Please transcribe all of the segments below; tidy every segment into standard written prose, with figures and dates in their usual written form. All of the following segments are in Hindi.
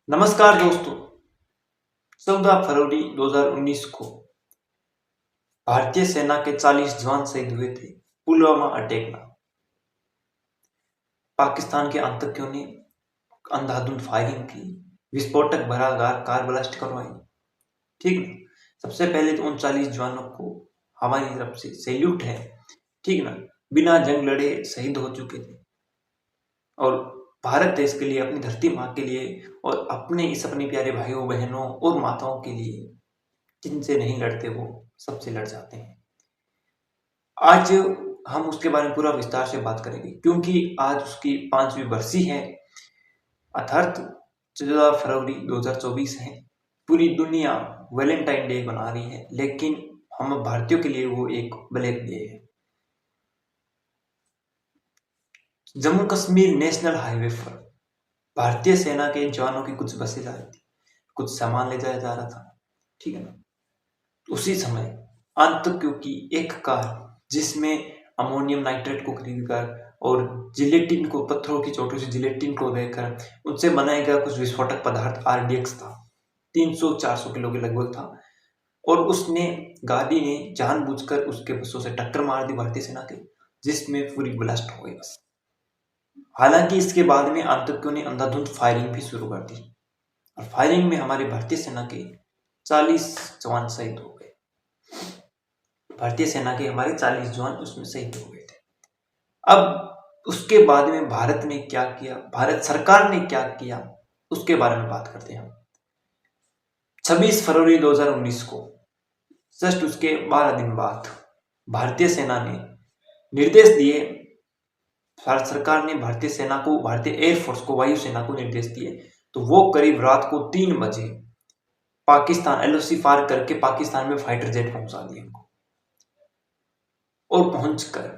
नमस्कार दोस्तों। 14 फरवरी 2019 को भारतीय सेना के 40 जवान शहीद हुए थे पुलवामा अटैक में। पाकिस्तान के आतंकियों ने अंधाधुंध फायरिंग की, विस्फोटक भरा कार ब्लास्ट करवाई। ठीक ना। सबसे पहले तो उन 40 जवानों को हमारी तरफ से सैल्यूट है। ठीक ना। बिना जंग लड़े शहीद हो चुके थे और भारत देश के लिए, अपनी धरती माँ के लिए और अपने प्यारे भाइयों बहनों और माताओं के लिए जिनसे नहीं लड़ते वो सबसे लड़ जाते हैं। आज हम उसके बारे में पूरा विस्तार से बात करेंगे क्योंकि आज उसकी 5वीं बरसी है, अर्थात 14 फरवरी 2024 है। पूरी दुनिया वैलेंटाइन डे मना रही है, लेकिन हम भारतीयों के लिए वो एक ब्लैक डे है। जम्मू कश्मीर नेशनल हाईवे पर भारतीय सेना के जवानों की कुछ बसें जा रही थी, कुछ सामान ले जाया जा रहा था। ठीक है ना। उसी समय आतंकियों की एक कार, जिसमें अमोनियम नाइट्रेट को खरीदकर और जिलेटिन को, पत्थरों की चोटों से जिलेटिन को देकर उनसे बनाया गया कुछ विस्फोटक पदार्थ आरडीएक्स था, 300-400 किलो के लगभग था। और उसने गाड़ी ने जानबूझकर उसके बसों से टक्कर मार दी भारतीय सेना के, जिसमें पूरी ब्लास्ट हो गई बस। हालांकि इसके बाद में आतंकियों ने अंधाधुंध फायरिंग भी शुरू कर दी और फायरिंग में हमारी भारतीय सेना के 40 जवान शहीद हो गए। भारतीय सेना के हमारे 40 जवान उसमें शहीद हो गए थे। अब उसके बाद में भारत ने क्या किया, भारत सरकार ने क्या किया, उसके बारे में बात करते हैं हम। 26 फरवरी 2019 को, जस्ट उसके 12 दिन बाद, भारतीय सेना ने निर्देश दिए, भारत सरकार ने भारतीय सेना को, भारतीय एयरफोर्स को, वायुसेना को निर्देश दिए। तो वो करीब रात को 3 बजे पाकिस्तान एलओसी पार करके पाकिस्तान में फाइटर जेट पहुंचा दिए उनको और पहुंचकर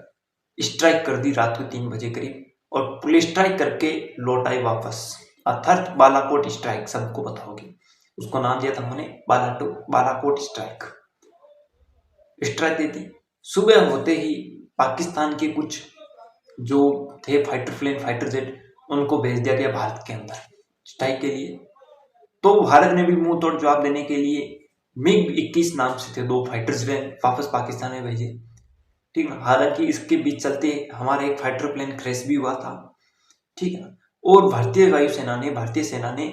स्ट्राइक कर दी रात को 3 बजे करीब, और पुलिस स्ट्राइक करके लौट आए वापस, अर्थात बालाकोट स्ट्राइक। सबको बताओगे, उसको नाम दिया था हमने बालाकोट स्ट्राइक। स्ट्राइक दी थी। सुबह होते ही पाकिस्तान के कुछ जो थे फाइटर प्लेन, फाइटर जेट, उनको भेज दिया गया भारत के अंदर स्ट्राइक के लिए। तो भारत ने भी मुंह तोड़ जवाब देने के लिए MiG-21 नाम से थे 2 फाइटर जेट वापस पाकिस्तान में भेजे। ठीक है। हालांकि इसके बीच चलते हमारा एक फाइटर प्लेन क्रैश भी हुआ था। ठीक है। और भारतीय सेना ने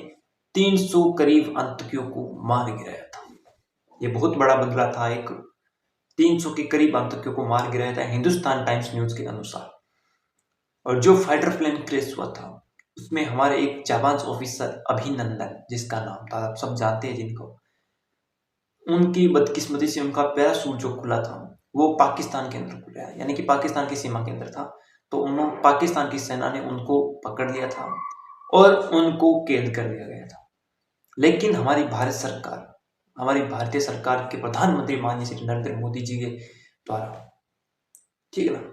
300 करीब आतंकियों को मार गिराया था। ये बहुत बड़ा बदला था। एक 300 के करीब आतंकियों को मार गिराया था, हिंदुस्तान टाइम्स न्यूज के अनुसार। और जो फाइटर प्लेन क्रैश हुआ था उसमें हमारे एक जाबाज ऑफिसर अभिनंदन, जिसका नाम था, आप सब जानते हैं जिनको, उनकी बदकिस्मती से उनका पैराशूट जो खुला था वो पाकिस्तान के अंदर खुला है, यानी कि पाकिस्तान की सीमा के अंदर था। तो उन्होंने, पाकिस्तान की सेना ने उनको पकड़ लिया था और उनको कैद कर लिया गया था। लेकिन हमारी भारत सरकार, हमारी भारतीय सरकार के प्रधानमंत्री माननीय श्री नरेंद्र मोदी जी के द्वारा, ठीक है ना,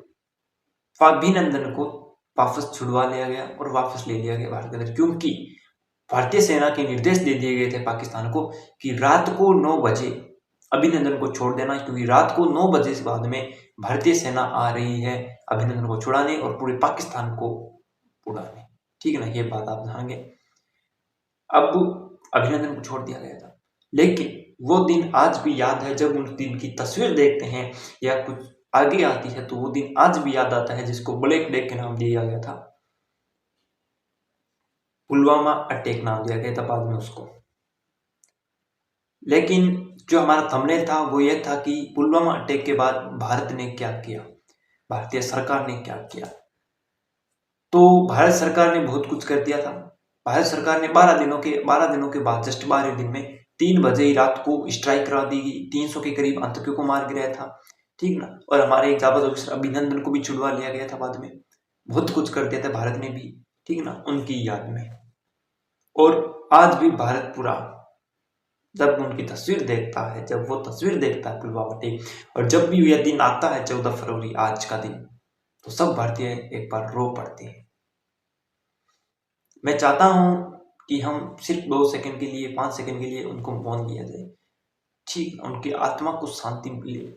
अभिनंदन को वापस छुड़वा लिया गया और वापस ले लिया गया भारत के अंदर, क्योंकि भारतीय सेना के निर्देश दे दिए गए थे पाकिस्तान को कि रात को 9 बजे अभिनंदन को छोड़ देना, क्योंकि रात को 9 बजे से बाद में भारतीय सेना आ रही है अभिनंदन को छुड़ाने और पूरे पाकिस्तान को उड़ाने। ठीक है ना, ये बात आप ध्यान देंगे। अब अभिनंदन को छोड़ दिया गया था, लेकिन वो दिन आज भी याद है। जब उस दिन की तस्वीर देखते हैं या कुछ आगे आती है तो वो दिन आज भी याद आता है, जिसको ब्लैक डे के नाम दिया गया था, पुलवामा अटैक नाम दिया गया था बाद में उसको। लेकिन जो हमारा थंबनेल था वो ये था कि पुलवामा अटैक के बाद भारत ने क्या किया, भारतीय सरकार ने क्या किया। तो भारत सरकार ने बहुत कुछ कर दिया था। भारत सरकार ने 12 दिनों के बाद, जस्ट 12 दिन में 3 बजे ही रात को स्ट्राइक करा दी गई, 300 के करीब आतंकियों को मार गिराया था। ठीक ना। और हमारे एक जाबाज ऑफिसर अभिनंदन को भी छुड़वा लिया गया था बाद में। बहुत कुछ कर दिया था भारत ने भी, ठीक ना, उनकी याद में। और आज भी भारत पूरा, जब उनकी तस्वीर देखता है, जब वो तस्वीर देखता है पुलवामा अटैक, और जब भी यह दिन आता है 14 फरवरी, आज का दिन, तो सब भारतीय एक बार रो पड़ते हैं। मैं चाहता हूं कि हम सिर्फ 2 सेकंड के लिए, 5 सेकंड के लिए उनको मौन लिया जाए, ठीक, उनकी आत्मा को शांति मिले।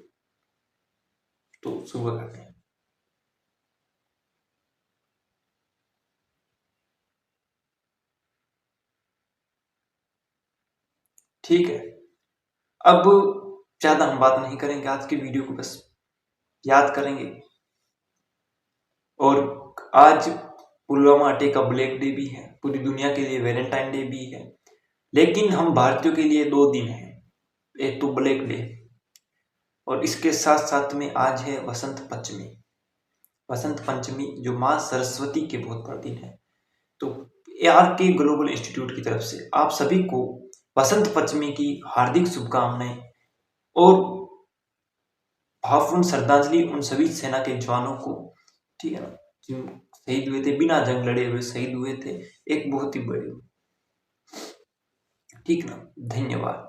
तो शुरू करते हैं। ठीक है, अब ज्यादा हम बात नहीं करेंगे, आज की वीडियो को बस याद करेंगे। और आज पुलवामा अटैक का ब्लैक डे भी है, पूरी दुनिया के लिए वैलेंटाइन डे भी है, लेकिन हम भारतीयों के लिए 2 दिन है, एक तो ब्लैक डे और इसके साथ साथ में आज है वसंत पंचमी। वसंत पंचमी जो माँ सरस्वती के बहुत बड़ा दिन है। तो AR के ग्लोबल इंस्टीट्यूट की तरफ से आप सभी को वसंत पंचमी की हार्दिक शुभकामनाएं और भावपूर्ण श्रद्धांजलि उन सभी सेना के जवानों को, ठीक है ना, जो शहीद हुए थे, बिना जंग लड़े हुए शहीद हुए थे, एक बहुत ही बड़ी, ठीक ना। धन्यवाद।